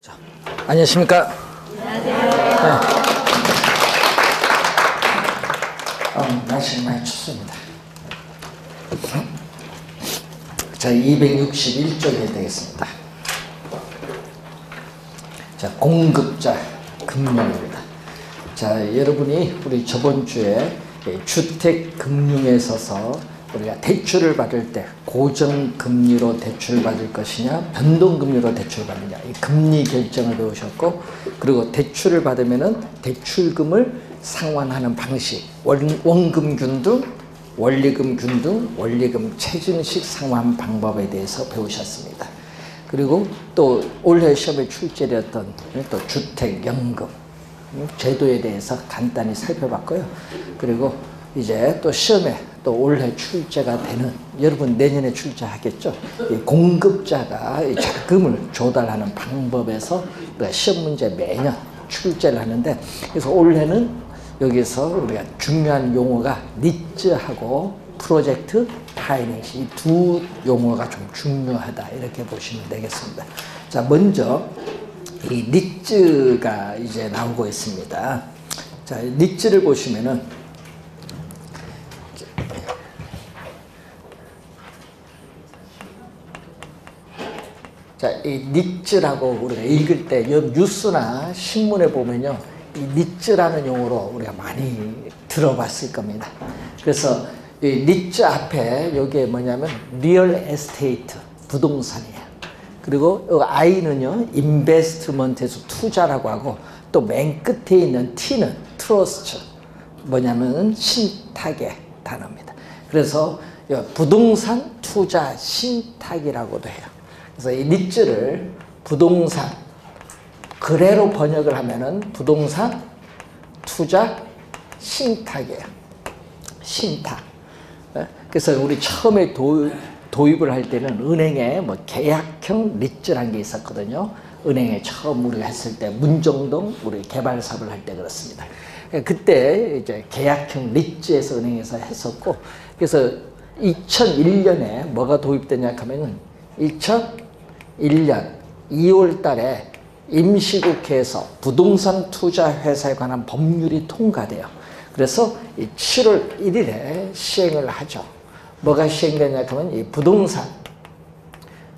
자, 안녕하십니까? 안녕하세요. 네. 날씨는 많이 춥습니다. 자, 261쪽이 되겠습니다. 자, 공급자 금융입니다. 자, 여러분이 우리 저번 주에 주택금융에 있어서 우리가 대출을 받을 때 고정금리로 대출을 받을 것이냐 변동금리로 대출을 받느냐 이 금리 결정을 배우셨고, 그리고 대출을 받으면은 대출금을 상환하는 방식, 원금 균등, 원리금 균등, 원리금 체증식 상환 방법에 대해서 배우셨습니다. 그리고 또 올해 시험에 출제되었던 또 주택연금 제도에 대해서 간단히 살펴봤고요. 그리고 이제 또 시험에 또 올해 출제가 되는, 여러분 내년에 출제하겠죠? 이 공급자가 이 자금을 조달하는 방법에서 우리가 시험 문제 매년 출제를 하는데, 그래서 올해는 여기서 우리가 중요한 용어가 니즈하고 프로젝트 파이낸스, 이 두 용어가 좀 중요하다 이렇게 보시면 되겠습니다. 자, 먼저 이 니즈가 이제 나오고 있습니다. 자, 니즈를 보시면은 자, 이 니즈라고 우리가 읽을 때 뉴스나 신문에 보면요, 이 니즈라는 용어로 우리가 많이 들어봤을 겁니다. 그래서 이 니즈 앞에 여기에 뭐냐면 리얼 에스테이트, 부동산이에요. 그리고 이 I는요, 인베스트먼트에서 투자라고 하고, 또 맨 끝에 있는 T는 트러스트, 뭐냐면 신탁의 단어입니다. 그래서 부동산 투자 신탁이라고도 해요. 그래서 이 니즈를 부동산 거래로 번역을 하면은 부동산 투자 신탁이에요. 신탁. 그래서 우리 처음에 도입을 할 때는 은행에 뭐 계약형 니즈라는 게 있었거든요. 은행에 처음 우리가 했을 때 문정동 우리 개발 사업을 할 때 그렇습니다. 그때 이제 계약형 니즈에서 은행에서 했었고, 그래서 2001년에 뭐가 도입되냐 하면은 2001년 2월 달에 임시국회에서 부동산 투자 회사에 관한 법률이 통과돼요. 그래서 7월 1일에 시행을 하죠. 뭐가 시행되냐 하면 이 부동산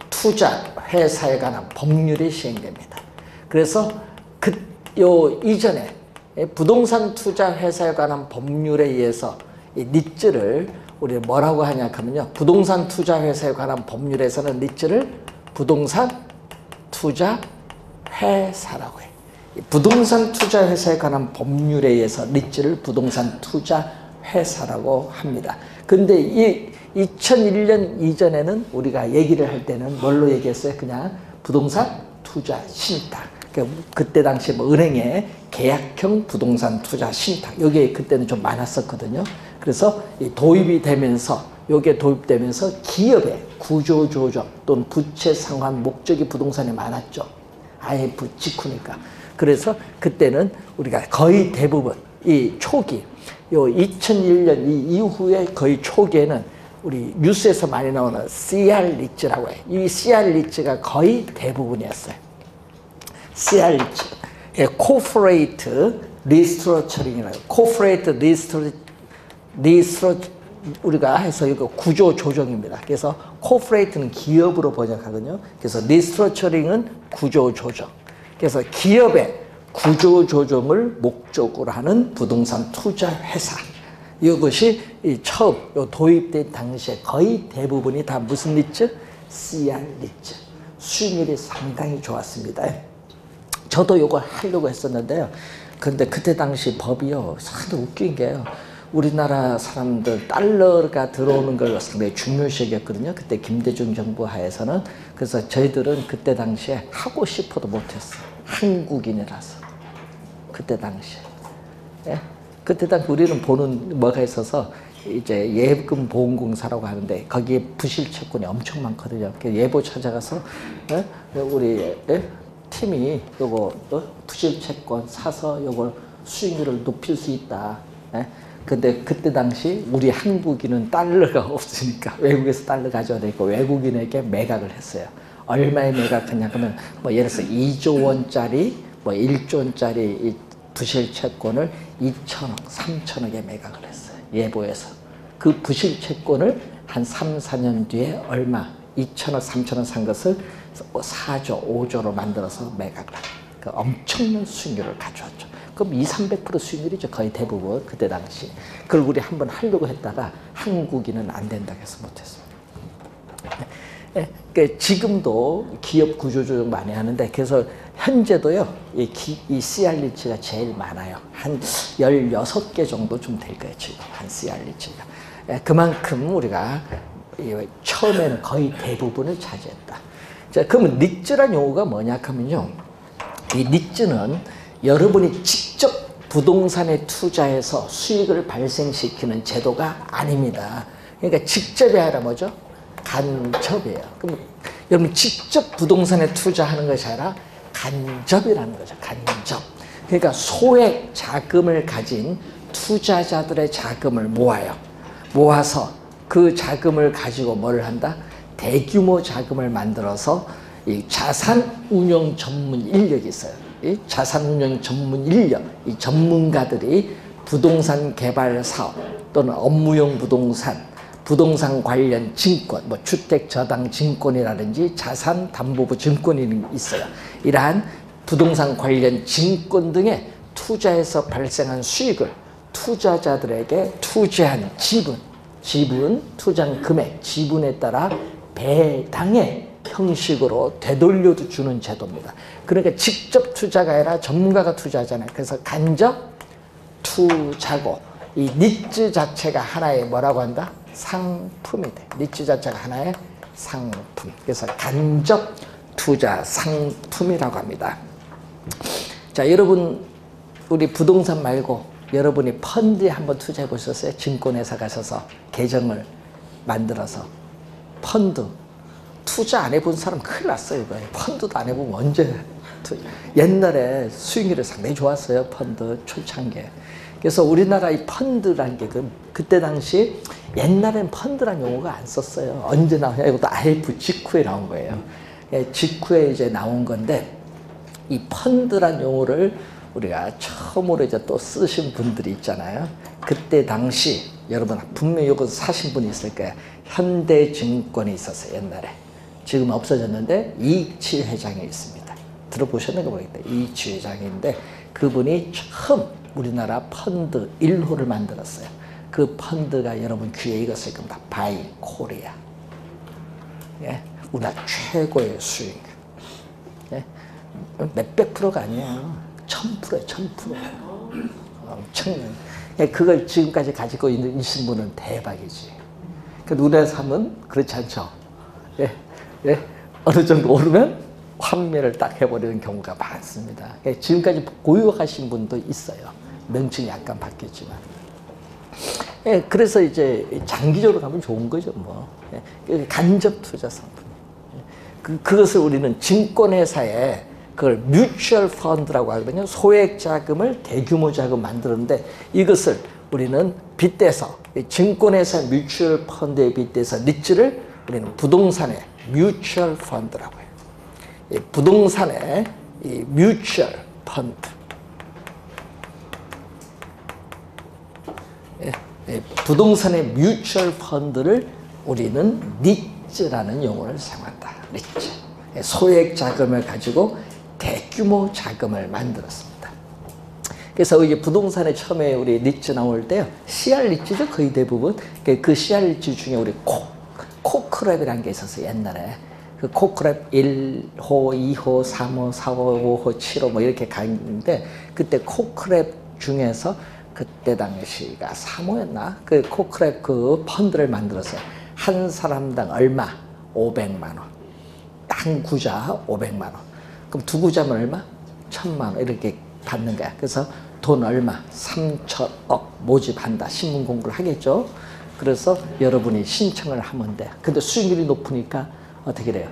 투자 회사에 관한 법률이 시행됩니다. 그래서 이전에 부동산 투자 회사에 관한 법률에 의해서 이 니즈를 우리 뭐라고 하냐 하면요, 부동산 투자 회사에 관한 법률에서는 니즈를 부동산 투자 회사라고 해요. 부동산 투자 회사에 관한 법률에 의해서 니즈를 부동산 투자 회사라고 합니다. 근데 이 2001년 이전에는 우리가 얘기를 할 때는 뭘로 얘기했어요? 그냥 부동산 투자 신탁. 그때 당시 뭐 은행에 계약형 부동산 투자 신탁, 여기에 그때는 좀 많았었거든요. 그래서 도입이 되면서, 여기에 도입되면서 기업의 구조 조정 또는 부채 상환 목적이 부동산에 많았죠. IMF 직후니까. 그래서 그때는 우리가 거의 대부분 이 초기, 2001년 이 이후에 거의 초기에는 우리 뉴스에서 많이 나오는 CR 니즈라고 해요. 이 CR 니즈가 거의 대부분이었어요. CR 니즈, 코퍼레이트 리스트러처링이라고, 코퍼레이트 우리가 해서 이거 구조 조정입니다. 그래서 코퍼레이트는 기업으로 번역하거든요. 그래서 리스트러처링은 구조 조정. 그래서 기업의 구조 조정을 목적으로 하는 부동산 투자 회사. 이것이 처음 도입된 당시에 거의 대부분이 다 무슨 니즈? CR 니즈. 수익률이 상당히 좋았습니다. 저도 이거 하려고 했었는데요. 근데 그때 당시 법이요, 상당히 웃긴 게요, 우리나라 사람들 달러가 들어오는 걸 상당히 중요시 여겼거든요. 그때 김대중 정부 하에서는. 그래서 저희들은 그때 당시에 하고 싶어도 못했어요. 한국인이라서. 그때 당시에. 예? 그때 당시 우리는 보는 뭐가 있어서 이제 예금보험공사라고 하는데 거기에 부실 채권이 엄청 많거든요. 예보 찾아가서 우리 팀이 요거 부실 채권 사서 요걸 수익률을 높일 수 있다. 근데 그때 당시 우리 한국인은 달러가 없으니까 외국에서 달러 가져야 되니까 외국인에게 매각을 했어요. 얼마에 매각했냐 그러면 뭐 예를 들어서 2조 원짜리 뭐 1조 원짜리 이 부실 채권을 2천억, 3천억에 매각을 했어요. 예보에서. 그 부실 채권을 한 3, 4년 뒤에 얼마 2천억, 3천억 산 것을 4조, 5조로 만들어서 매각을 하고 그 엄청난 수익률을 가져왔죠. 그럼 300% 수익률이죠. 거의 대부분 그때 당시. 그걸 우리 한번 하려고 했다가 한국인은 안 된다고 해서 못했습니다. 지금도 기업 구조조정 많이 하는데 그래서 현재도요 이 CR리츠가 제일 많아요. 한 16개 정도 좀 될 거예요. 지금 한 CR리츠가. 그만큼 우리가 처음에는 거의 대부분을 차지했다. 자, 그러면 리츠란 용어가 뭐냐 하면요. 이 리츠는 여러분이 직접 부동산에 투자해서 수익을 발생시키는 제도가 아닙니다. 그러니까 직접이 아니라 뭐죠? 간접이에요. 그럼 여러분 직접 부동산에 투자하는 것이 아니라 간접이라는 거죠. 간접. 그러니까 소액 자금을 가진 투자자들의 자금을 모아요. 모아서 그 자금을 가지고 뭘 한다? 대규모 자금을 만들어서 이 자산 운용 전문 인력이 있어요. 이 자산 운용 전문 인력, 이 전문가들이 부동산 개발 사업 또는 업무용 부동산 관련 증권, 뭐 주택저당증권이라든지 자산담보부 증권이 있어요. 이러한 부동산 관련 증권 등에 투자해서 발생한 수익을 투자자들에게 투자한 지분, 투자한 금액, 지분에 따라 배당의 형식으로 되돌려도 주는 제도입니다. 그러니까 직접 투자가 아니라 전문가가 투자하잖아요. 그래서 간접 투자고 이 니츠 자체가 하나의 뭐라고 한다? 상품이 돼. 니츠 자체가 하나의 상품. 그래서 간접 투자 상품이라고 합니다. 자, 여러분 우리 부동산 말고 여러분이 펀드에 한번 투자해 보셨어요? 증권회사 가셔서 계정을 만들어서 펀드 투자 안 해본 사람 큰일 났어요. 이거 펀드도 안 해보면 언제 옛날에 수익률이 상당히 좋았어요. 펀드 초창기에. 그래서 우리나라 이 펀드라는 게 그때 당시 옛날엔 펀드라는 용어가 안 썼어요. 언제 나오냐? 이것도 IF 직후에 나온 거예요. 직후에 이제 나온 건데 이 펀드란 용어를 우리가 처음으로 이제 또 쓰신 분들이 있잖아요. 그때 당시 여러분 분명히 이거 사신 분이 있을 거예요. 현대증권이 있었어요. 옛날에. 지금 없어졌는데 이익치 회장이 있습니다. 들어보셨는가 모르겠다. 이익치 회장인데 그분이 처음 우리나라 펀드 1호를 만들었어요. 그 펀드가 여러분 귀에 익었을 겁니다. 바이 코리아. 예, 우리나라 최고의 수익. 예, 몇백 프로가 아니에요. 1000%예요. 1000%. 엄청난. 예, 그걸 지금까지 가지고 있는 분은 대박이지. 그러니까 우리나라에서 하면 그렇지 않죠. 예, 예, 어느 정도 오르면 환매를 딱 해버리는 경우가 많습니다. 예, 지금까지 보유하신 분도 있어요. 명칭이 약간 바뀌었지만. 예, 그래서 이제 장기적으로 가면 좋은 거죠, 뭐. 예, 간접 투자 상품. 예, 그것을 우리는 증권회사에 그걸 뮤추얼 펀드라고 하거든요. 소액 자금을 대규모 자금 만드는데 이것을 우리는 빗대서 증권회사 뮤추얼 펀드에 빗대서 리츠를 우리는 부동산의 뮤추얼 펀드라고 해요. 이 부동산의 이 뮤추얼 펀드. 부동산의 뮤추얼 펀드를 우리는 리츠라는 용어를 사용한다. 리츠. 소액 자금을 가지고 대규모 자금을 만들었습니다. 그래서 이게 부동산에 처음에 우리 리츠 나올 때요. CR 리츠죠. 거의 대부분. 그 CR 리츠 중에 우리 코크랩이라는 게 있었어요. 옛날에. 그 코크랩 1호, 2호, 3호, 4호, 5호, 7호 뭐 이렇게 가 있는데 그때 코크랩 중에서 그때 당시가 3호였나? 그 코크랩 그 펀드를 만들었어요. 한 사람당 얼마? 500만 원. 한 구자 500만 원. 그럼 두 구자면 얼마? 1000만 원 이렇게 받는 거야. 그래서 돈 얼마? 3천억 모집한다. 신문 공고를 하겠죠. 그래서 여러분이 신청을 하면 돼. 근데 수익률이 높으니까 어떻게 돼요?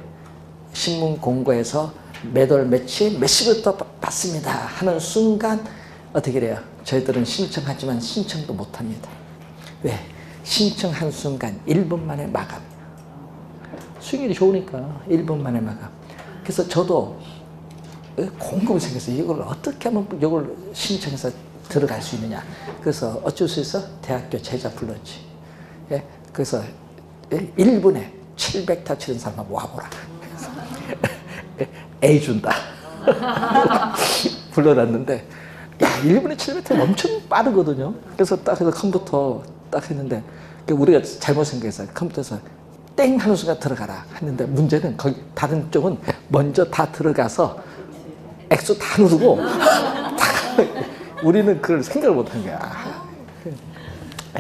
신문 공고에서 매달 며칠 몇 시부터 받습니다 하는 순간 어떻게 돼요? 저희들은 신청하지만 신청도 못합니다. 왜? 신청한 순간 1분 만에 마감. 수익률이 좋으니까 1분 만에 막아. 그래서 저도 곰곰이 생각해서 이걸 어떻게 하면 이걸 신청해서 들어갈 수 있느냐. 그래서 어쩔 수 있어? 대학교 제자 불렀지. 예? 그래서 1분에 700타 치는 사람 한번 와보라. A 준다. 불러놨는데, 야, 1분에 700타 엄청 빠르거든요. 그래서 딱 해서 컴퓨터 딱 했는데, 우리가 잘못 생각해서 컴퓨터에서 땡 하는 순간 들어가라 했는데, 문제는 거기 다른 쪽은 먼저 다 들어가서 액수 다 누르고 우리는 그걸 생각을 못한 거야.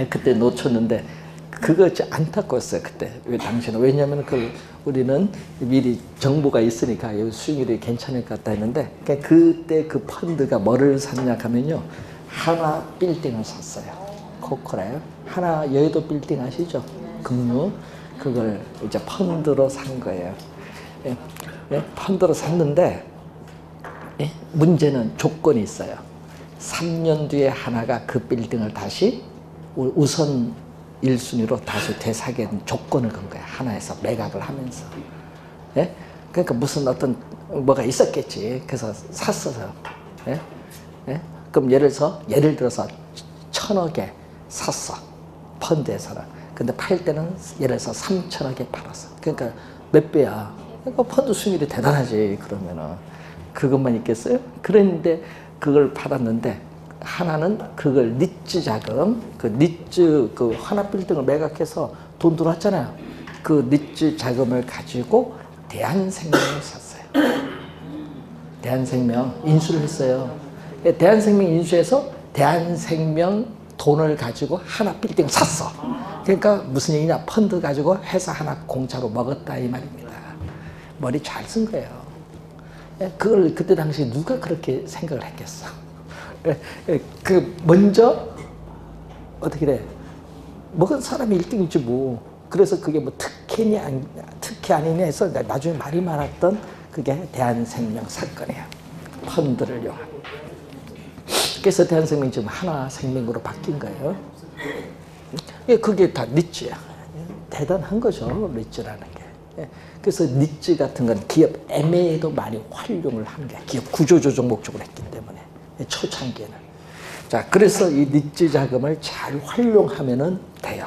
그때 놓쳤는데 그거 진짜 안타까웠어요. 그때 왜 당시는. 왜냐하면 우리는 미리 정보가 있으니까 수익률이 괜찮을 것 같다 했는데, 그때 그 펀드가 뭐를 샀냐 하면요, 하나 빌딩을 샀어요. 코코라요. 하나 여의도 빌딩 아시죠? 금융. 그걸 이제 펀드로 산 거예요. 예, 예, 펀드로 샀는데, 예? 문제는 조건이 있어요. 3년 뒤에 하나가 그 빌딩을 다시 우선 1순위로 다시 되사게 된 조건을 건 거야. 하나에서 매각을 하면서. 예? 그러니까 무슨 어떤 뭐가 있었겠지. 그래서 샀어요. 예? 예? 그럼 예를 들어서 1,000억에 샀어. 펀드에서는. 근데 팔 때는 예를 들어서 3,000억에 팔았어. 그러니까 몇 배야. 그러니까 펀드 수익률이 대단하지. 그러면은. 그것만 있겠어요? 그런데 그걸 팔았는데, 하나는 그걸 니츠 자금, 그 니츠 그 하나 빌딩을 매각해서 돈 들어왔잖아요. 그 니츠 자금을 가지고 대한생명을 샀어요. 대한생명 인수를 했어요. 대한생명 인수해서 대한생명 돈을 가지고 하나 빌딩을 샀어. 그러니까 무슨 얘기냐? 펀드 가지고 회사 하나 공짜로 먹었다 이 말입니다. 머리 잘 쓴 거예요. 그걸 그때 당시에 누가 그렇게 생각을 했겠어. 먼저 어떻게 돼? 먹은 사람이 1등이지 뭐. 그래서 그게 뭐 특혜냐 특혜 아니냐 해서 나중에 말이 많았던 그게 대한생명 사건이에요. 펀드를 이용한. 그래서 대한생명이 지금 하나생명으로 바뀐 거예요. 그게 다 니츠야. 대단한 거죠, 니츠라는 게. 그래서 니츠 같은 건 기업 M&A도 많이 활용을 하는 거야. 기업 구조조정 목적으로 했기 때문에. 초창기에는. 자, 그래서 이 니츠 자금을 잘 활용하면은 돼요.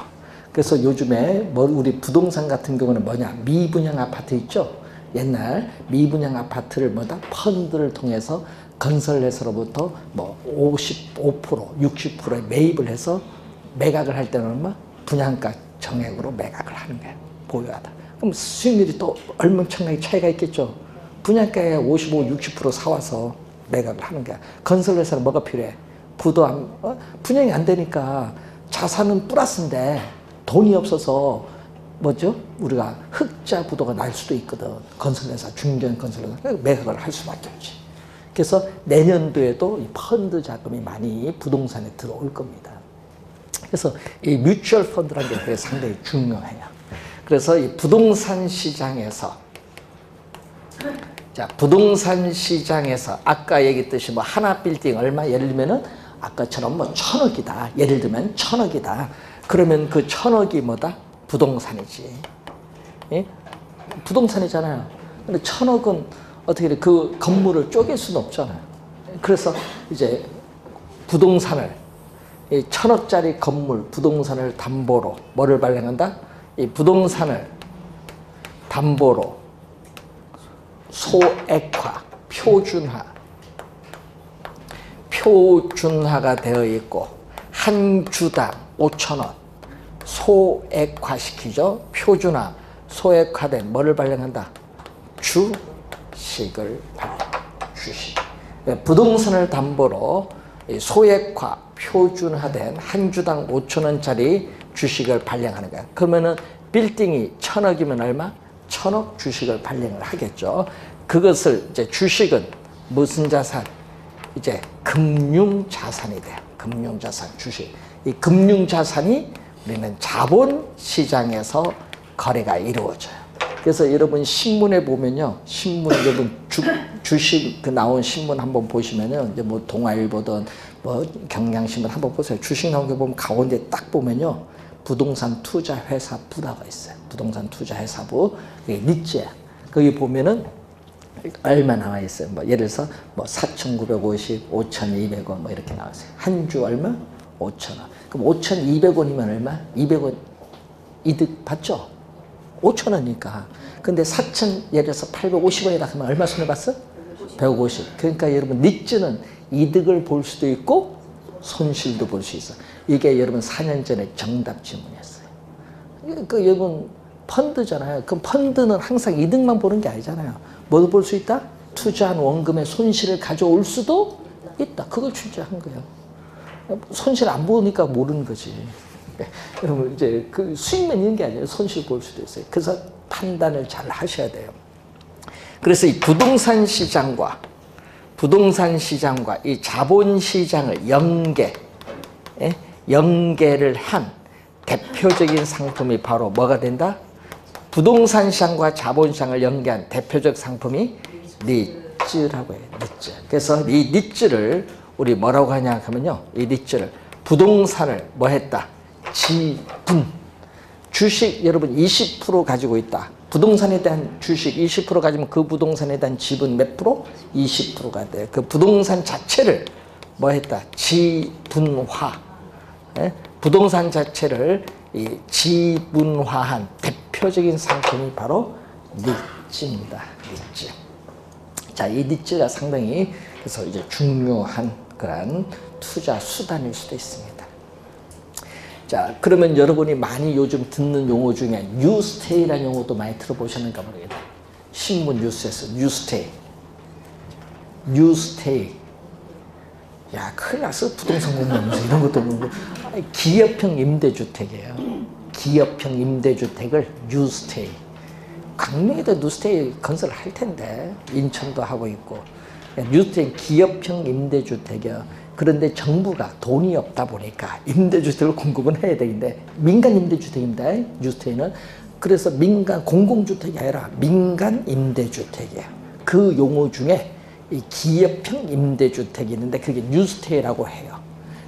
그래서 요즘에 우리 부동산 같은 경우는 뭐냐? 미분양 아파트 있죠? 옛날 미분양 아파트를 펀드를 통해서 건설회사로부터 55%, 60%에 매입을 해서 매각을 할 때는 얼마? 분양가 정액으로 매각을 하는 거예요. 보유하다. 그럼 수익률이 또 얼마청나게 차이가 있겠죠. 분양가에 55, 60% 사와서 매각을 하는 거야. 건설회사는 뭐가 필요해? 분양이 안 되니까 자산은 플러스인데 돈이 없어서 우리가 흑자 부도가 날 수도 있거든. 건설회사, 중견 건설회사. 매각을 할 수밖에 없지. 그래서 내년도에도 이 펀드 자금이 많이 부동산에 들어올 겁니다. 그래서 이 뮤추얼 펀드라는 게 상당히 중요해요. 그래서 이 부동산 시장에서, 자, 부동산 시장에서 아까 얘기했듯이 하나 빌딩 얼마? 예를 들면은 아까처럼 1,000억이다. 예를 들면 1,000억이다. 그러면 그 1,000억이 뭐다? 부동산이지. 예? 부동산이잖아요. 근데 1,000억은 어떻게 돼? 그 건물을 쪼갤 수는 없잖아요. 그래서 이제 부동산을, 이 1,000억짜리 건물, 부동산을 담보로 뭐를 발행한다? 이 부동산을 담보로 소액화, 표준화가 되어 있고 한 주당 5,000원 소액화 시키죠. 표준화, 소액화된 뭐를 발행한다? 주식을 주식. 부동산을 담보로 소액화, 표준화된 한 주당 5,000원짜리 주식을 발행하는 거야. 그러면은 빌딩이 1,000억이면 얼마? 1,000억 주식을 발행을 하겠죠. 그것을 이제 주식은 무슨 자산? 이제 금융자산이 돼요. 금융자산, 주식. 이 금융자산이 우리는 자본시장에서 거래가 이루어져요. 그래서 여러분 신문에 보면요. 여러분 주식 나온 신문 한번 보시면은 이제 동아일보든 경향신문 한번 보세요. 주식 나온 게 보면 가운데 딱 보면요. 부동산 투자 회사부라고 있어요. 부동산 투자 회사부. 그게 니츠야. 거기 보면은 얼마 나와 있어요. 뭐 예를 들어서 뭐 4,950, 5,200원 뭐 이렇게 나와 있어요. 한 주 얼마? 5,000원. 그럼 5,200원이면 얼마? 200원 이득 받죠? 5,000원이니까. 근데 4,000, 예를 들어서 850원이다 하면 얼마 손해 봤어? 150. 그러니까 여러분 니츠는 이득을 볼 수도 있고 손실도 볼 수 있어. 이게 여러분 4년 전에 정답 질문이었어요. 그 여러분 펀드잖아요. 그럼 펀드는 항상 이득만 보는 게 아니잖아요. 뭐도 볼 수 있다? 투자한 원금의 손실을 가져올 수도 있다. 그걸 출제한 거예요. 손실 안 보니까 모르는 거지. 여러분 이제 그 수익만 있는 게 아니에요. 손실 볼 수도 있어요. 그래서 판단을 잘 하셔야 돼요. 그래서 이 부동산 시장과 이 자본 시장을 연계를 한 대표적인 상품이 바로 뭐가 된다? 부동산 시장과 자본 시장을 연계한 대표적 상품이 니츠라고 해요. 니츠. 그래서 이 니츠를 우리 뭐라고 하냐 하면요. 이 니츠를 부동산을 뭐 했다? 지분. 주식 여러분 20% 가지고 있다. 부동산에 대한 주식 20% 가지면 그 부동산에 대한 지분 몇 프로? 20%가 돼요. 그 부동산 자체를 뭐 했다? 지분화. 예? 부동산 자체를 이 지분화한 대표적인 상품이 바로 니츠입니다. 니츠. 자, 이 니츠가 상당히 그래서 이제 중요한 그런 투자 수단일 수도 있습니다. 자, 그러면 여러분이 많이 요즘 듣는 용어 중에 뉴스테이라는 용어도 많이 들어보셨는가 모르겠다. 신문 뉴스에서 뉴스테이. 야, 큰일 났어. 부동산 공부하면서 이런 것도 모르고. 기업형 임대주택이에요. 기업형 임대주택을 뉴스테이. 강릉에도 뉴스테이 건설을 할 텐데 인천도 하고 있고. 뉴스테이 기업형 임대주택이야. 그런데 정부가 돈이 없다 보니까 임대주택을 공급은 해야 되는데 민간 임대주택입니다. 뉴스테이는. 그래서 민간 공공주택이 아니라 민간 임대주택이에요. 그 용어 중에 이 기업형 임대주택이 있는데 그게 뉴스테이라고 해요.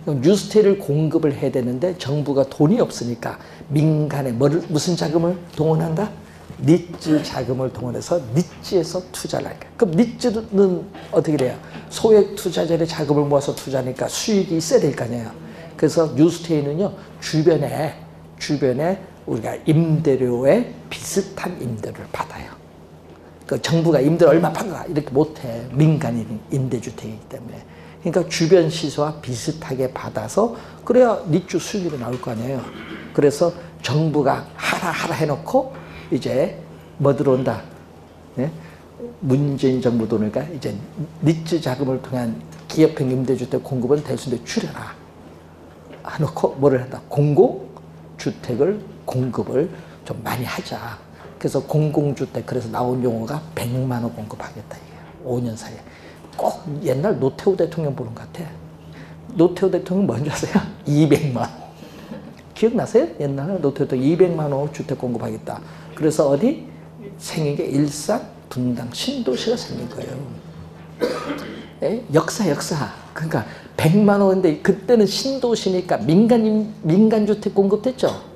뉴스테이를 공급을 해야 되는데 정부가 돈이 없으니까 민간에 무슨 자금을 동원한다? 니츠 자금을 동원해서 니츠에서 투자를 할까. 그럼 니츠는 어떻게 돼요? 소액 투자자의 자금을 모아서 투자하니까 수익이 있어야 될 거 아니에요. 그래서 뉴스테이는요, 주변에 우리가 임대료에 비슷한 임대료를 받아요. 그 정부가 임대료 얼마 받아라 이렇게 못해. 민간인 임대주택이기 때문에. 그러니까 주변 시세와 비슷하게 받아서 그래야 니츠 수익이 나올 거 아니에요. 그래서 정부가 하라 해놓고 이제 뭐 들어온다? 네? 문재인 정부 돈이니까 이제 니츠 자금을 통한 기업형 임대주택 공급은 될 수 있는데 줄여라 해놓고 뭐를 한다? 공공주택을 공급을 좀 많이 하자. 그래서 공공주택 그래서 나온 용어가 100만 원 공급하겠다 이게 5년 사이에. 꼭 옛날 노태우 대통령 보는 것 같아. 노태우 대통령 뭔지 아세요? 200만 원. 기억나세요? 옛날에 노태우 대통령 200만 원 주택 공급하겠다. 그래서 어디? 생긴 게 일산, 분당, 신도시가 생긴 거예요. 에? 역사. 그러니까 100만 원인데 그때는 신도시니까 민간주택 공급됐죠?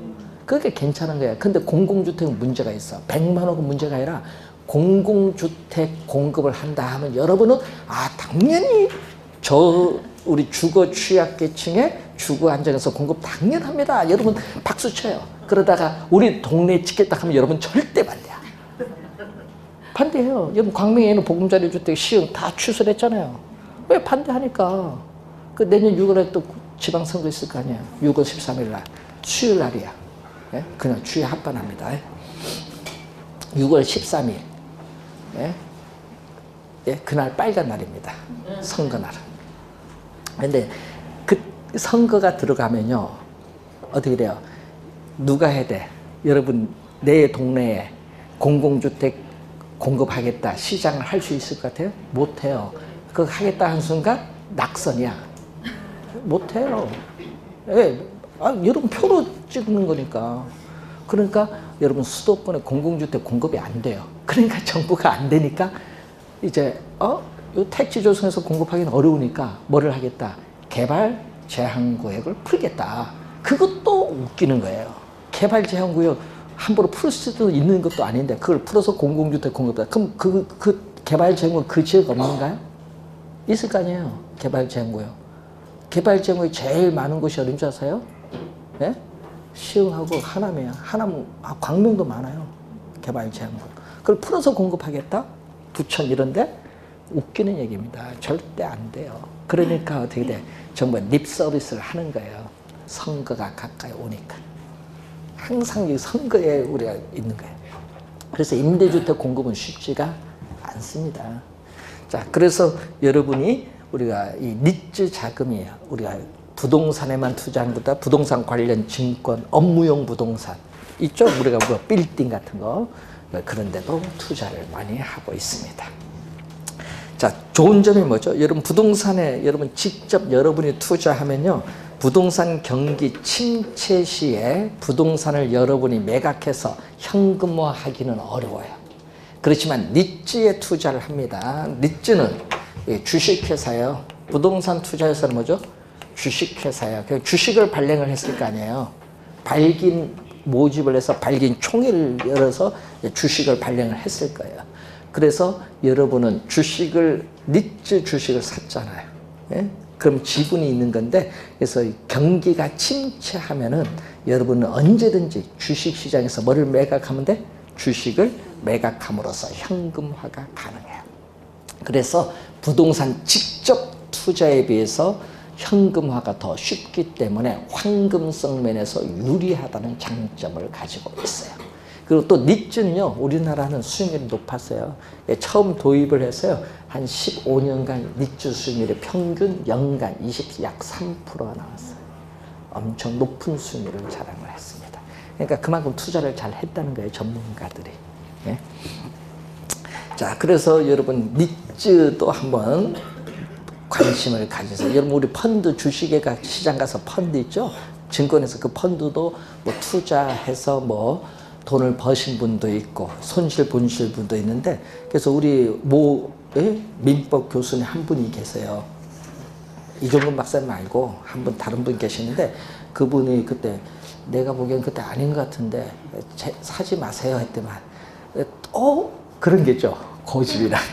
그게 괜찮은 거야. 근데 공공주택은 문제가 있어. 100만 원은 문제가 아니라 공공주택 공급을 한다 하면 여러분은 당연히 우리 주거 취약계층에 주거 안정에서 공급 당연합니다. 여러분 박수 쳐요. 그러다가 우리 동네에 짓겠다 하면 여러분 절대 반대야. 반대해요. 여러분 광명에는 보금자리 주택 시흥 다 취소했잖아요. 왜 반대하니까. 그 내년 6월에 또 지방선거 있을 거 아니야. 6월 13일 날 수요일 날이야. 예? 그냥 주에 합반합니다. 6월 13일. 예? 예? 그날 빨간 날입니다. 선거날은. 근데 그 선거가 들어가면요. 어떻게 돼요? 누가 해야 돼? 여러분 내 동네에 공공주택 공급하겠다. 시장을 할 수 있을 것 같아요? 못해요. 그거 하겠다 한 순간 낙선이야. 못해요. 예. 여러분 표로 찍는 거니까. 그러니까 여러분 수도권에 공공주택 공급이 안 돼요. 그러니까 정부가 안 되니까 이제 요 택지 조성해서 공급하기는 어려우니까 뭐를 하겠다. 개발 제한 구역을 풀겠다. 그것도 웃기는 거예요. 개발제한구역 함부로 풀 수도 있는 것도 아닌데 그걸 풀어서 공공주택 공급다. 그럼 그 개발제한구역 그 지역 없는가요? 있을 거 아니에요. 개발제한구역. 개발제한구역이 제일 많은 곳이 어딘 줄 아세요? 예? 시흥하고 하남이에요. 하남, 광명도 많아요. 개발제한구역. 그걸 풀어서 공급하겠다? 부천 이런데? 웃기는 얘기입니다. 절대 안 돼요. 그러니까 어떻게 돼? 정말 립 서비스를 하는 거예요. 선거가 가까이 오니까. 항상 이 선거에 우리가 있는 거예요. 그래서 임대주택 공급은 쉽지가 않습니다. 자, 그래서 여러분이 우리가 이 니즈 자금이 우리가 부동산에만 투자하는 것보다 부동산 관련 증권, 업무용 부동산 있죠? 우리가 뭐 빌딩 같은 거 그런 데도 투자를 많이 하고 있습니다. 자, 좋은 점이 뭐죠? 여러분 부동산에 여러분 직접 여러분이 투자하면요. 부동산 경기 침체 시에 부동산을 여러분이 매각해서 현금화하기는 어려워요. 그렇지만 니즈에 투자를 합니다. 니즈는 주식회사예요. 부동산 투자회사는 뭐죠? 주식회사예요. 주식을 발행을 했을 거 아니에요. 발긴 모집을 해서 발긴 총회를 열어서 주식을 발행을 했을 거예요. 그래서 여러분은 니즈 주식을 샀잖아요. 예? 그럼 지분이 있는 건데, 그래서 경기가 침체하면은 여러분은 언제든지 주식시장에서 뭐를 매각하면 돼? 주식을 매각함으로써 현금화가 가능해요. 그래서 부동산 직접 투자에 비해서 현금화가 더 쉽기 때문에 황금성 면에서 유리하다는 장점을 가지고 있어요. 그리고 또 니즈는요, 우리나라는 수익률이 높았어요. 처음 도입을 해서요, 한 15년간 니즈 수익률이 평균 연간 약 3%가 나왔어요. 엄청 높은 수익률을 자랑을 했습니다. 그러니까 그만큼 투자를 잘 했다는 거예요, 전문가들이. 예? 자, 그래서 여러분 니즈도 한번 관심을 가지세요. 여러분 우리 펀드 주식에 시장 가서 펀드 있죠? 증권에서 그 펀드도 뭐 투자해서 뭐 돈을 버신 분도 있고 손실 보신 분도 있는데, 그래서 우리 민법 교수님 한 분이 계세요. 이종근 박사님 말고 한 분 다른 분 계시는데, 그분이 그때 내가 보기엔 그때 아닌 것 같은데 사지 마세요 했더만 그런 게죠. 고집이라는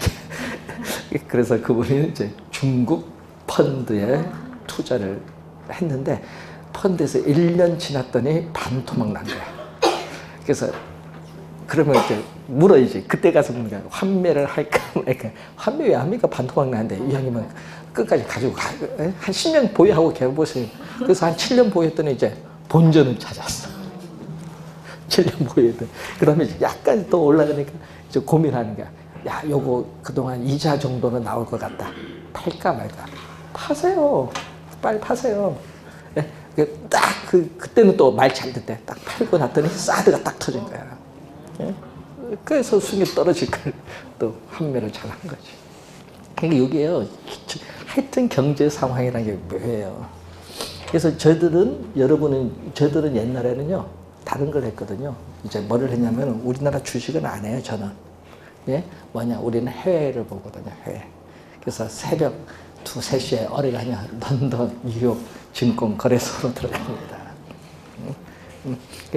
게. 그래서 그분이 이제 중국 펀드에 투자를 했는데 펀드에서 1년 지났더니 반토막 난 거야. 그래서 그러면 이제 물어야지. 그때 가서 묻는 거야. 환매를 할까 말까. 환매 왜 합니까? 반토막 나는데 이 형님은 끝까지 가지고 한 10년 보유하고 계보세요. 그래서 한 7년 보유했더니 이제 본전을 찾았어. 7년 보유했더니. 그다음에 약간 또 올라가니까 이제 고민하는 거야. 야, 요거 그동안 이자 정도는 나올 것 같다. 팔까 말까. 파세요. 빨리 파세요. 네? 그때는 또 말 잘 듣대. 딱 팔고 났더니 사드가 딱 터진 거야. 예? 그래서 수익이 떨어질 걸 또 환매를 잘 한 거지. 그러니까 여기에요. 하여튼 경제 상황이라는 게 뭐예요. 그래서 저들은 옛날에는요, 다른 걸 했거든요. 이제 뭐를 했냐면, 우리나라 주식은 안 해요, 저는. 예? 뭐냐, 우리는 해외를 보거든요, 해외. 그래서 새벽 2, 3시에 어리가냐, 런던, 뉴욕 증권거래소로 들어갑니다.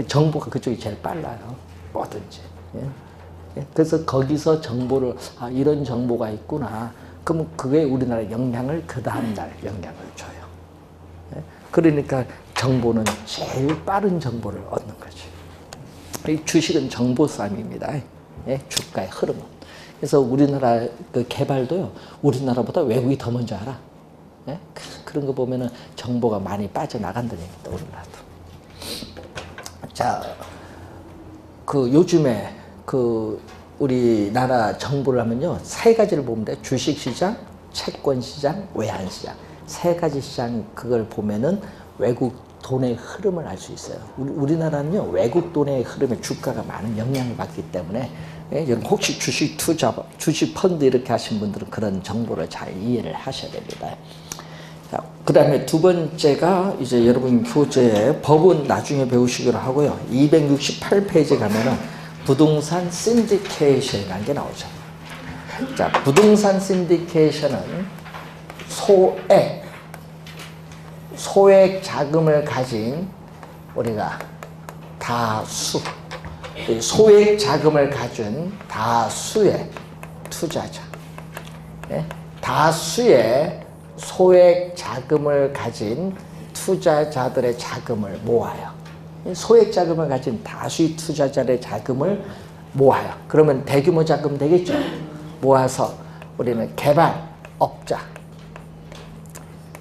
정보가 그쪽이 제일 빨라요. 뭐든지. 예? 그래서 거기서 정보를, 이런 정보가 있구나. 그럼 그게 우리나라 그 다음날 영향을 줘요. 예? 그러니까 정보는 제일 빠른 정보를 얻는 거지. 이 주식은 정보 싸움입니다. 예? 주가의 흐름은. 그래서 우리나라 그 개발도요, 우리나라보다 외국이 더 먼저 알아. 예? 그런 거 보면은 정보가 많이 빠져나간다는 얘기입니다, 우리나라도. 자, 요즘에 우리나라 정보를 하면요, 3가지를 보면 돼. 주식시장, 채권시장, 외환시장. 3가지 시장, 그걸 보면은 외국 돈의 흐름을 알 수 있어요. 우리나라는요, 외국 돈의 흐름에 주가가 많은 영향을 받기 때문에, 예, 여러분 혹시 주식 투자, 주식 펀드 이렇게 하신 분들은 그런 정보를 잘 이해를 하셔야 됩니다. 자, 그 다음에 2번째가 이제 여러분 교재에 법은 나중에 배우시기로 하고요. 268페이지 가면은 부동산 신디케이션이라는 게 나오죠. 자, 부동산 신디케이션은 소액 자금을 가진 우리가 다수, 소액 자금을 가진 다수의 투자자, 다수의 소액 자금을 가진 투자자들의 자금을 모아요. 소액 자금을 가진 다수의 투자자들의 자금을 모아요. 그러면 대규모 자금 되겠죠. 모아서 우리는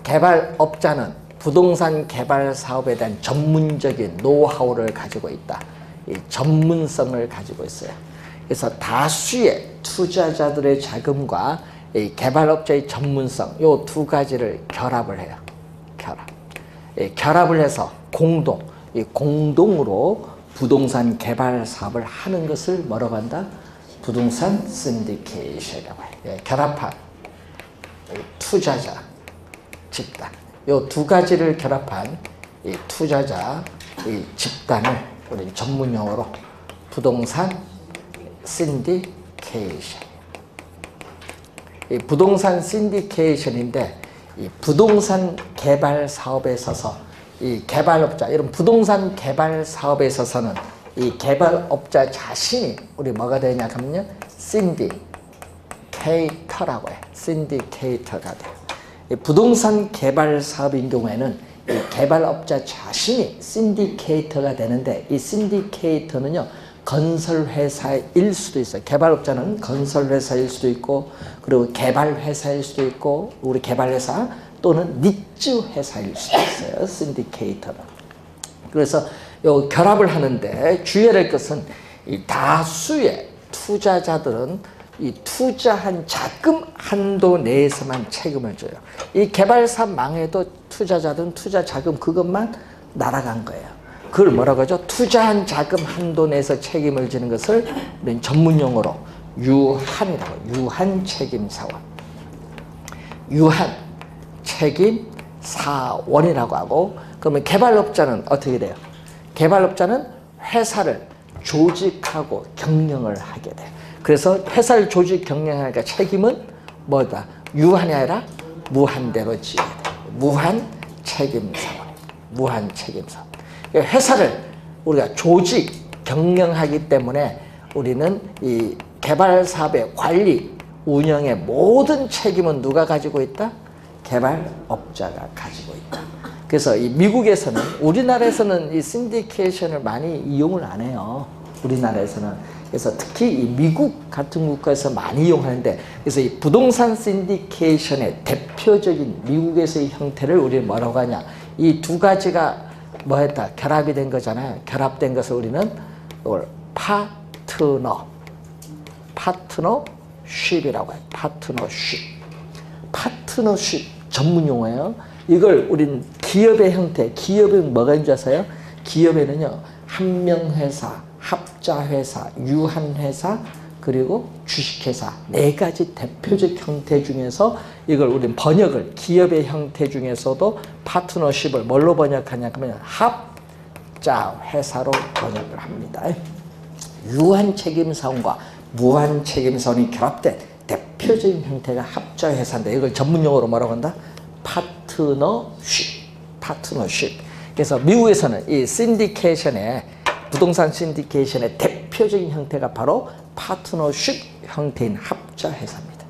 개발업자는 부동산 개발 사업에 대한 전문적인 노하우를 가지고 있다. 이 전문성을 가지고 있어요. 그래서 다수의 투자자들의 자금과 이 개발업자의 전문성, 요 두 가지를 결합을 해요. 결합을 해서 공동으로 부동산 개발 사업을 하는 것을 뭐라고 한다? 부동산 신디케이션이라고 해요. 결합한 투자자 집단, 요 두 가지를 결합한 이 투자자 이 집단을 우리 전문 용어로 부동산 신디케이션. 이 부동산 신디케이션인데, 이 부동산 개발 사업에 있어서 이 개발업자, 이런 부동산 개발 사업에 있어서는 이 개발업자 자신이 우리 뭐가 되냐 하면요, 신디케이터라고 해요. 신디케이터가 돼요. 이 부동산 개발 사업인 경우에는 이 개발업자 자신이 신디케이터가 되는데, 이 신디케이터는요, 건설회사일 수도 있어요. 개발업자는 건설회사일 수도 있고, 그리고 개발회사일 수도 있고, 우리 개발회사 또는 니즈 회사일 수도 있어요. 신디케이터는. 그래서 요 결합을 하는데 주의해야 될 것은, 이 다수의 투자자들은 이 투자한 자금 한도 내에서만 책임을 져요. 이 개발사 망해도 투자자들은 투자 자금 그것만 날아간 거예요. 그걸 뭐라고 하죠? 투자한 자금 한도 내에서 책임을 지는 것을 우리는 전문 용어로 유한이라고 해요. 유한 책임사원. 유한 책임사원이라고 하고, 그러면 개발업자는 어떻게 돼요? 개발업자는 회사를 조직하고 경영을 하게 돼요. 그래서 회사를 조직 경영하니까 책임은 뭐다? 유한이 아니라 무한대로 지어야 돼요. 무한 책임사원. 무한 책임사원. 회사를 우리가 조직 경영하기 때문에 우리는 이 개발 사업의 관리, 운영의 모든 책임은 누가 가지고 있다? 개발업자가 가지고 있다. 그래서 이 미국에서는, 우리나라에서는 이 신디케이션을 많이 이용을 안 해요. 우리나라에서는. 그래서 특히 이 미국 같은 국가에서 많이 이용하는데, 그래서 이 부동산 신디케이션의 대표적인 미국에서의 형태를 우리는 뭐라고 하냐? 이 두 가지가 뭐했다? 결합이 된 거잖아요. 결합된 것을 우리는 이걸 파트너십이라고 해요. 파트너십 전문 용어예요. 이걸 우린 기업의 형태, 기업은 뭐가 있는 줄 아세요? 기업에는요, 한명회사, 합자회사, 유한회사, 그리고 주식회사, 네 가지 대표적 형태 중에서 이걸 우린 번역을, 기업의 형태 중에서도 파트너십을 뭘로 번역하냐 하면 합자회사로 번역을 합니다. 유한 책임사원과 무한 책임사원이 결합된 대표적인 형태가 합자회사인데, 이걸 전문용어로 뭐라고 한다? 파트너십. 그래서 미국에서는 이 신디케이션의, 부동산 신디케이션의 대표적인 형태가 바로 파트너십 형태인 합자회사입니다.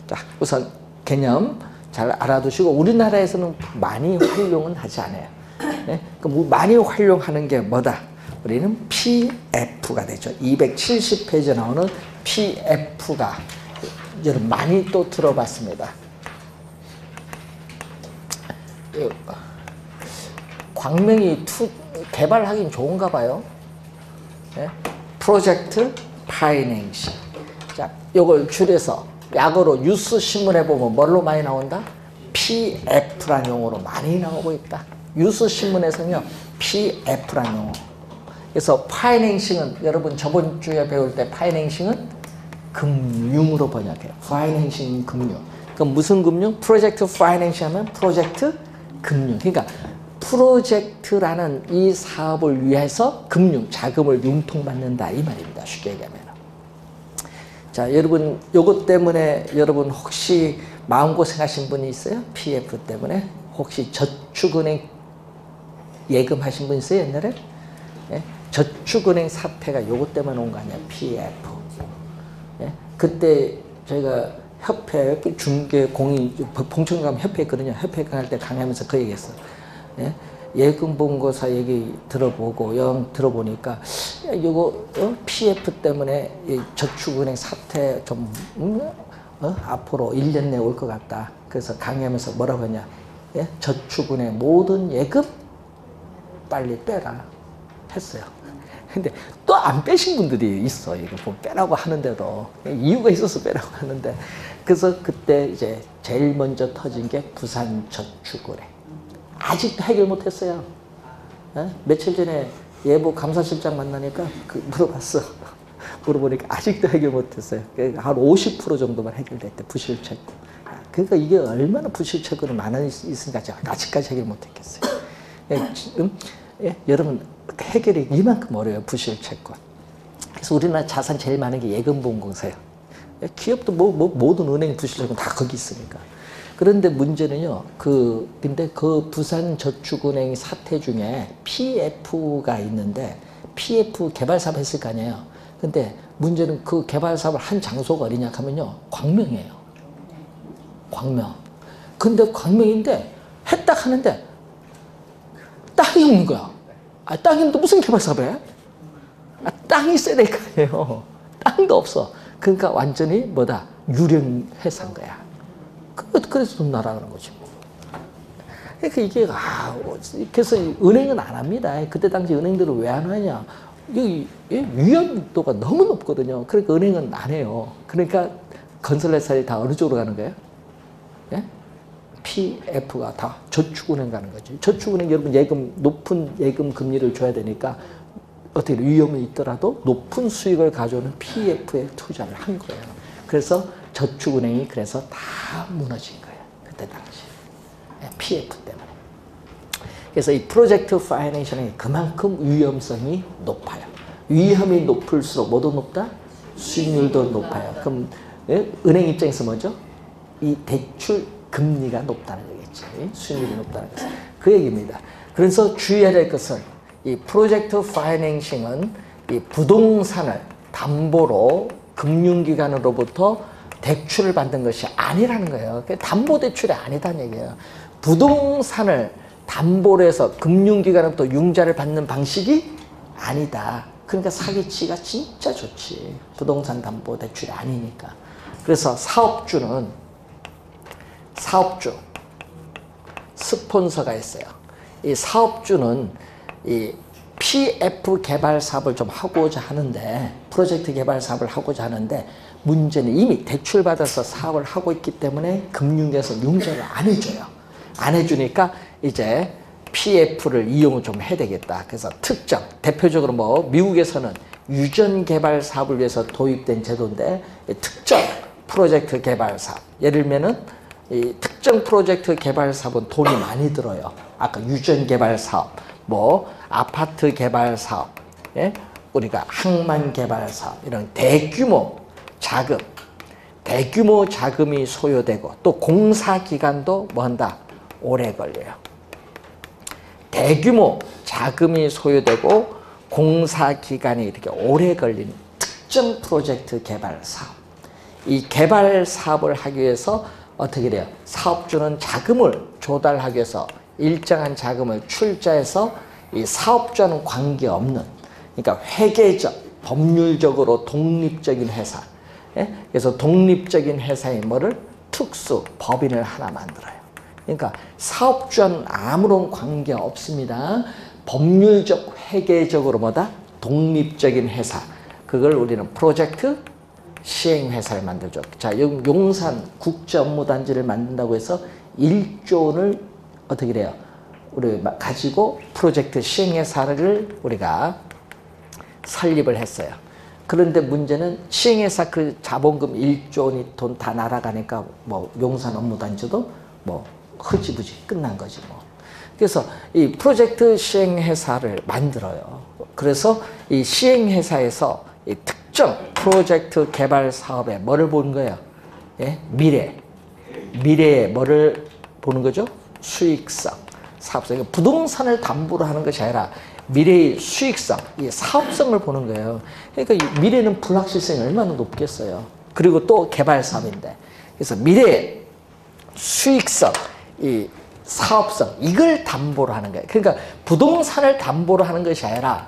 자, 우선 개념 잘 알아두시고, 우리나라에서는 많이 활용은 하지 않아요. 네? 그럼 많이 활용하는 게 뭐다? 우리는 PF가 되죠. 270페이지에 나오는 PF가 여러분 많이 또 들어봤습니다. 광명이 개발하긴 좋은가 봐요. 네? 프로젝트 파이낸싱. 자, 요걸 줄여서 약어로 뉴스 신문에 보면 뭘로 많이 나온다? PF라는 용어로 많이 나오고 있다. 뉴스 신문에서는요, PF라는 용어. 그래서 파이낸싱은 여러분 저번 주에 배울 때 파이낸싱은 금융으로 번역해요. 파이낸싱 금융. 그럼 무슨 금융? 프로젝트 파이낸싱 하면 프로젝트 금융. 그러니까 프로젝트라는 이 사업을 위해서 금융, 자금을 융통받는다 이 말입니다. 쉽게 얘기하면. 자, 여러분 요것 때문에 여러분 혹시 마음고생하신 분이 있어요? PF 때문에? 혹시 저축은행 예금하신 분 있어요, 옛날에? 예? 저축은행 사태가 요것 때문에 온 거 아니야, PF. 예? 그때 저희가 협회, 중개 공인, 봉천감 협회 있거든요. 협회 강할 때 강의하면서 그 얘기했어. 예? 예금보험사 얘기 들어보고, 들어보니까, 요거, PF 때문에 이 저축은행 사태 좀, 앞으로 1년 내에 올 것 같다. 그래서 강의하면서 뭐라고 하냐. 예? 저축은행 모든 예금 빨리 빼라. 했어요. 근데 또 안 빼신 분들이 있어. 이거 뭐 빼라고 하는데도. 이유가 있어서 빼라고 하는데. 그래서 그때 이제 제일 먼저 터진 게 부산저축은행. 아직도 해결 못 했어요. 며칠 전에 예보 감사실장 만나니까 물어봤어. 물어보니까 아직도 해결 못 했어요. 한 50% 정도만 해결됐대, 부실채권. 그러니까 이게 얼마나 부실채권이 많이 있으니까 아직까지 해결 못 했겠어요. 여러분, 해결이 이만큼 어려워요, 부실채권. 그래서 우리나라 자산 제일 많은 게 예금보험공사예요. 기업도 모든 은행 부실채권 다 거기 있으니까. 그런데 문제는요, 근데 그 부산저축은행 사태 중에 PF가 있는데, PF 개발 사업 했을 거 아니에요. 근데 문제는 그 개발 사업을 한 장소가 어디냐 하면요, 광명이에요. 광명. 근데 광명인데, 했다 하는데, 땅이 없는 거야. 땅이 없는데 무슨 개발 사업해? 땅이 있어야 될 거 아니에요. 땅도 없어. 그러니까 완전히 뭐다? 유령 회사인 거야. 그래서 돈 날아가는 거지. 그러니까 이게, 그래서 은행은 안 합니다. 그때 당시 은행들은 왜 안 하냐. 위험도가 너무 높거든요. 그러니까 은행은 안 해요. 그러니까 건설회사들이 다 어느 쪽으로 가는 거예요? 예? PF가 다 저축은행 가는 거지. 저축은행 여러분 높은 예금 금리를 줘야 되니까 어떻게 위험이 있더라도 높은 수익을 가져오는 PF에 투자를 한 거예요. 그래서 저축은행이 그래서 다 무너진 거예요. 그때 당시. PF 때문에. 그래서 이 프로젝트 파이낸셜이 그만큼 위험성이 높아요. 위험이 높을수록 뭐도 높다? 수익률도 높아요. 그럼 은행 입장에서 뭐죠? 이 대출 금리가 높다는 얘기겠지. 수익률이 높다는 것은. 그 얘기입니다. 그래서 주의해야 될 것은 이 프로젝트 파이낸싱은 이 부동산을 담보로 금융기관으로부터 대출을 받는 것이 아니라는 거예요. 담보대출이 아니다는 얘기예요. 부동산을 담보로 해서 금융기관으로부터 융자를 받는 방식이 아니다. 그러니까 사기치기가 진짜 좋지. 부동산 담보대출이 아니니까. 그래서 사업주, 스폰서가 있어요. 이 사업주는 이 PF 개발 사업을 좀 하고자 하는데, 프로젝트 개발 사업을 하고자 하는데, 문제는 이미 대출받아서 사업을 하고 있기 때문에 금융에서 융자를 안 해줘요. 안 해주니까 이제 PF를 이용을 좀 해야 되겠다. 그래서 특정, 대표적으로 미국에서는 유전 개발 사업을 위해서 도입된 제도인데, 특정 프로젝트 개발 사업. 예를 들면은 이 특정 프로젝트 개발 사업은 돈이 많이 들어요. 아까 유전 개발 사업, 아파트 개발 사업, 예? 우리가 항만 개발 사업, 이런 대규모 자금이 소요되고, 또 공사 기간도 뭐한다? 오래 걸려요. 대규모 자금이 소요되고 공사 기간이 이렇게 오래 걸리는 특정 프로젝트 개발 사업. 이 개발 사업을 하기 위해서 어떻게 돼요? 사업주는 자금을 조달하기 위해서 일정한 자금을 출자해서 이 사업자는 관계없는, 그러니까 회계적, 법률적으로 독립적인 회사. 예? 그래서 독립적인 회사의 특수 법인을 하나 만들어요. 그러니까 사업주와는 아무런 관계 없습니다. 법률적, 회계적으로 독립적인 회사. 그걸 우리는 프로젝트 시행회사를 만들죠. 자, 용산 국제업무단지를 만든다고 해서 1조 원을 어떻게 돼요? 우리 가지고 프로젝트 시행회사를 우리가 설립을 했어요. 그런데 문제는 시행회사 그 자본금 1조 원이 돈 다 날아가니까 용산 업무단지도 흐지부지 끝난 거지 그래서 이 프로젝트 시행회사를 만들어요. 그래서 이 시행회사에서 이 특정 프로젝트 개발 사업에 뭐를 보는 거예요? 예? 미래에 뭐를 보는 거죠? 수익성. 사업성. 그러니까 부동산을 담보로 하는 것이 아니라 미래의 수익성, 이 사업성을 보는 거예요. 그러니까 이 미래는 불확실성이 얼마나 높겠어요. 그리고 또 개발 사업인데. 그래서 미래의 수익성, 이 사업성, 이걸 담보로 하는 거예요. 그러니까 부동산을 담보로 하는 것이 아니라,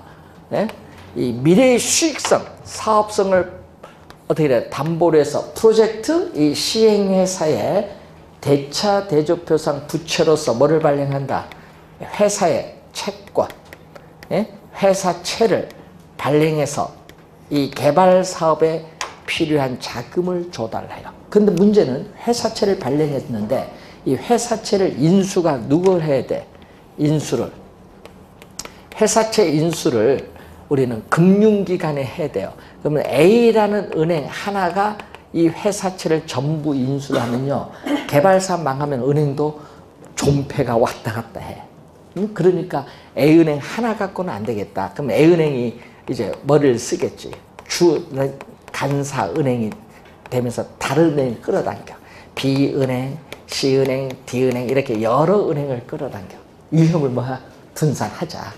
예? 이 미래의 수익성, 사업성을 어떻게 돼? 담보로 해서 프로젝트 이 시행회사에 대차 대조표상 부채로서 뭐를 발행한다? 회사의 채권, 예? 회사채를 발행해서 이 개발 사업에 필요한 자금을 조달해요. 근데 문제는 회사채를 발행했는데 이 회사채를 인수가 누굴 해야 돼? 인수를. 회사채 인수를 우리는 금융기관에 해야 돼요. 그러면 A라는 은행 하나가 이 회사채를 전부 인수를 하면요. 개발사 망하면 은행도 존폐가 왔다 갔다 해. 그러니까 A은행 하나 갖고는 안 되겠다. 그럼 A은행이 이제 뭐를 쓰겠지. 주 간사 은행이 되면서 다른 은행을 끌어당겨. B은행, C은행, D은행 이렇게 여러 은행을 끌어당겨. 위험을 뭐야? 분산하자.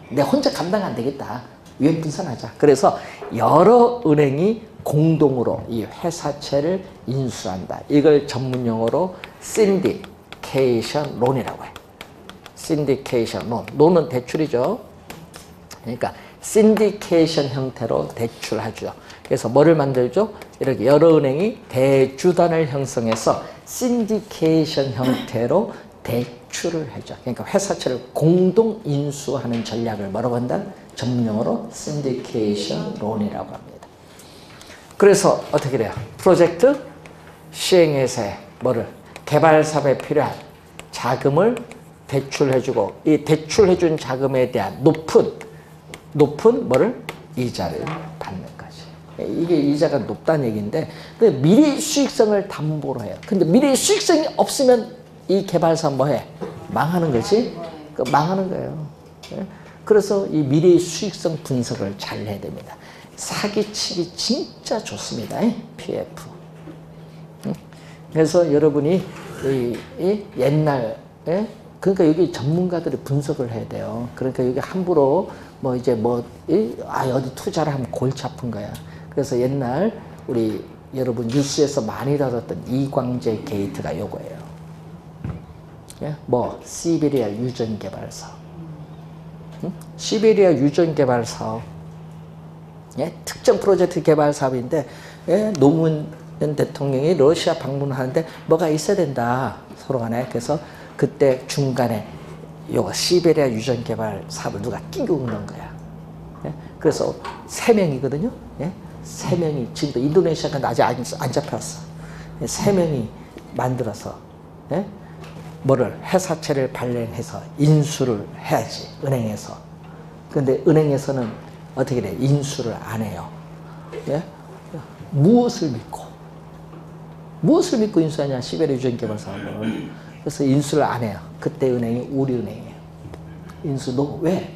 내가 혼자 감당 안 되겠다. 위험 분산하자. 그래서 여러 은행이 공동으로 이 회사채를 인수한다. 이걸 전문용어로 신디케이션 론이라고 해요. 신디케이션 론. 론은 대출이죠. 그러니까 신디케이션 형태로 대출하죠. 그래서 뭐를 만들죠? 이렇게 여러 은행이 대주단을 형성해서 신디케이션 형태로 대출을 해줘. 그러니까 회사채를 공동 인수하는 전략을 뭐라고 한다? 전문용어로 신디케이션 론이라고 합니다. 그래서 어떻게 돼요? 프로젝트 시행회사에 뭐를? 개발 사업에 필요한 자금을 대출해주고 이 대출해준 자금에 대한 높은 뭐를? 이자를 받는 거지. 이게 이자가 높다는 얘기인데 근데 미래 수익성을 담보로 해요. 근데 미래 수익성이 없으면 이 개발사 뭐해? 망하는 거지? 망하는 거예요. 그래서 이 미래의 수익성 분석을 잘 해야 됩니다. 사기치기 진짜 좋습니다. PF. 그래서 여러분이 이 옛날 그러니까 여기 전문가들이 분석을 해야 돼요. 그러니까 여기 함부로 뭐 이제 어디 투자를 하면 골치 아픈 거야. 그래서 옛날 우리 여러분 뉴스에서 많이 다뤘던 이광재 게이트가 요거예요. 뭐 시베리아 유전 개발 사업. 시베리아 유전 개발 사업. 특정 프로젝트 개발 사업인데 노무현 대통령이 러시아 방문하는데 뭐가 있어야 된다. 서로 간에. 그래서 그때 중간에 요거 시베리아 유전 개발 사업을 누가 끼고 넣은 거야. 그래서 3명이거든요. 3명이 지금도 인도네시아가 아직 안 잡혀왔어. 3명이 만들어서 뭐를 회사채를 발행해서 인수를 해야지 은행에서. 그런데 은행에서는 어떻게 돼? 인수를 안 해요. 무엇을 믿고 인수하냐? 시베리아 유전 개발 사업을. 그래서 인수를 안 해요. 그때 은행이 우리은행이에요. 인수도 왜?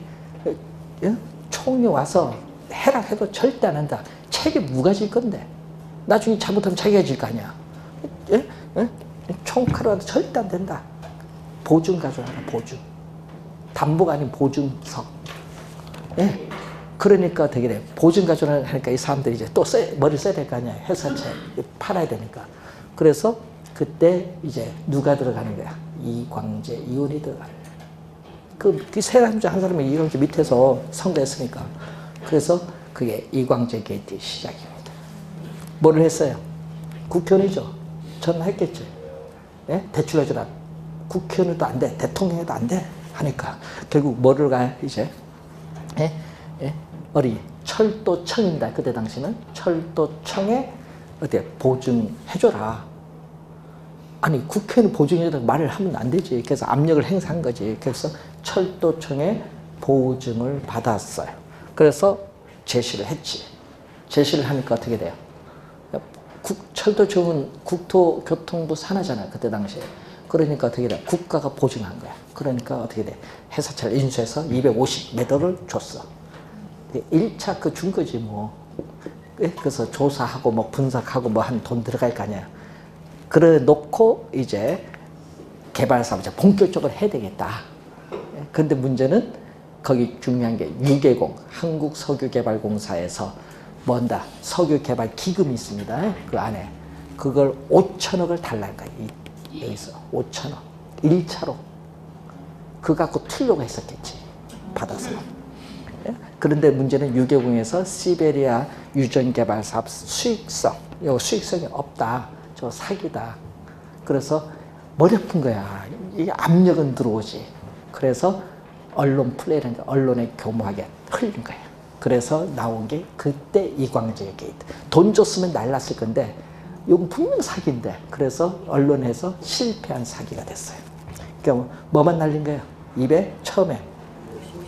총리 와서 해라 해도 절대 안 한다. 책임 누가 질 건데? 나중에 잘못하면 자기가 질 거 아니야. 총칼 와도 절대 안 된다. 보증 가져와라. 보증. 담보가 아닌 보증서. 그러니까 되게 돼. 보증 가져오라 하니까 이 사람들이 이제 또 머리 써야 될 거 아니야. 회사채 팔아야 되니까. 그래서 그때 이제 누가 들어가는 거야? 이광재, 이혼이 들어가는 거야. 그 세 사람 중 한 사람이 이광재 밑에서 선거했으니까. 그래서 그게 이광재 게이트 시작입니다. 뭐를 했어요? 국회의원이죠. 전화했겠지. 대출해주라. 국회의원도 안 돼. 대통령에도 안 돼. 하니까 결국 뭐를 가요? 이제 어디 철도청입니다. 그때 당시는 철도청에 어때 보증해줘라. 아니 국회의원 보증해줘라 말을 하면 안 되지. 그래서 압력을 행사한 거지. 그래서 철도청에 보증을 받았어요. 그래서 제시를 했지. 제시를 하니까 어떻게 돼요? 철도청은 국토교통부 산하잖아요. 그때 당시에. 그러니까 어떻게 돼? 국가가 보증한 거야. 그러니까 어떻게 돼? 회사채를 인수해서 250매도를 줬어. 1차 그 준 거지 뭐. 그래서 조사하고 뭐 분석하고 뭐 한 돈 들어갈 거 아니야. 그래 놓고 이제 개발 사업을 본격적으로 해야 되겠다. 그런데 문제는 거기 중요한 게 유개공, 한국석유개발공사에서 뭔다 석유 개발 기금이 있습니다. 그 안에 그걸 5천억을 달라는 거야. 여기서 5천억 1차로 그거 갖고 틀려고 했었겠지. 받아서. 그런데 문제는 유개공에서 시베리아 유전개발 사업 수익성이 없다. 저 사기다. 그래서 머리 아픈 거야. 이게 압력은 들어오지. 그래서 언론 플레이라는 언론에 교묘하게 흘린 거예요. 그래서 나온 게 그때 이광재 게이트. 돈 줬으면 날랐을 건데 이건 분명 사기인데 그래서 언론에서 실패한 사기가 됐어요. 그러니까 뭐만 날린 거예요? 처음에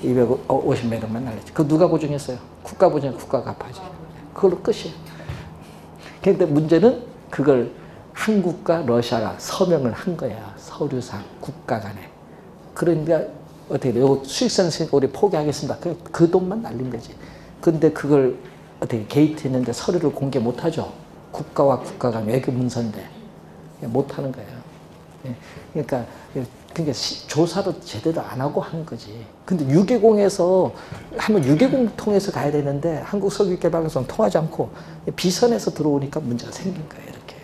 250매력만 날렸지. 그거 누가 보증했어요? 국가 보증, 국가가 갚아야지. 그걸로 끝이에요. 그런데 문제는 그걸 한국과 러시아가 서명을 한 거야. 서류상 국가 간에. 그러니까 어떻게 돼요? 수익성 우리 포기하겠습니다. 그 돈만 날린 거지. 근데 그걸 어떻게 게이트했는데 서류를 공개 못 하죠. 국가와 국가 간 외교 문서인데 못 하는 거예요. 그러니까 조사도 제대로 안 하고 한 거지. 근데 유개공에서 하면 유개공 통해서 가야 되는데 한국석유개발공사 통하지 않고 비선에서 들어오니까 문제가 생긴 거예요. 이렇게.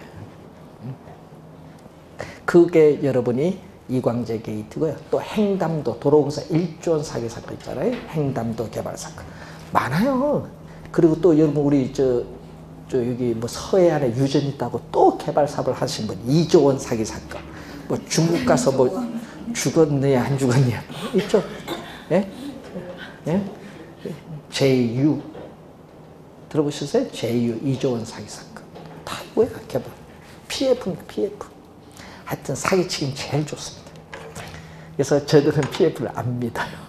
그게 여러분이 이광재 게이트고요. 또 행담도 도로공사 1조 원 사기 사건 있잖아요. 행담도 개발 사건 많아요. 그리고 또 여러분 우리 저 여기 뭐 서해안에 유전 있다고 또 개발 사업을 하신 분 2조 원 사기 사건. 뭐 중국 가서 뭐 죽었느냐 안 죽었냐 있죠? 예? 예? JU 들어보셨어요? JU 2조 원 사기 사건 다 뭐야 개발 PF입니다. PF 하여튼 사기치긴 제일 좋습니다. 그래서 저들은 PF를 안 믿어요.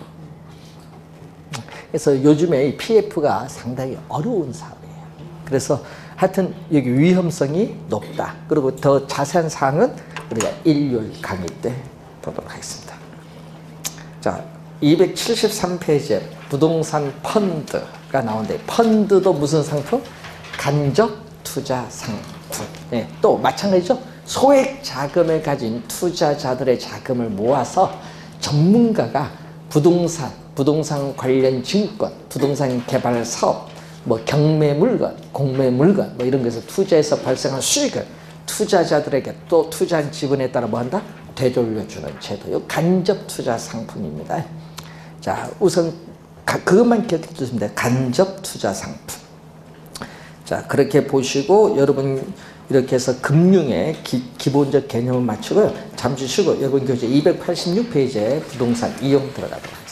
그래서 요즘에 이 PF가 상당히 어려운 사업이에요. 그래서 하여튼 여기 위험성이 높다. 그리고 더 자세한 사항은 우리가 일요일 강의 때 보도록 하겠습니다. 자, 273페이지에 부동산 펀드가 나오는데 펀드도 무슨 상품? 간접 투자 상품. 네, 또 마찬가지죠. 소액 자금을 가진 투자자들의 자금을 모아서 전문가가 부동산 관련 증권, 부동산 개발 사업, 뭐 경매 물건, 공매 물건 뭐 이런 것에서 투자해서 발생한 수익을 투자자들에게 또 투자한 지분에 따라 뭐 한다? 되돌려주는 제도. 이 간접 투자 상품입니다. 자, 우선 그것만 기억해 주시면 돼요. 간접 투자 상품. 자, 그렇게 보시고 여러분 이렇게 해서 금융의 기본적 개념을 맞추고요. 잠시 쉬고 여러분 교재 286페이지에 부동산 이용 들어가도록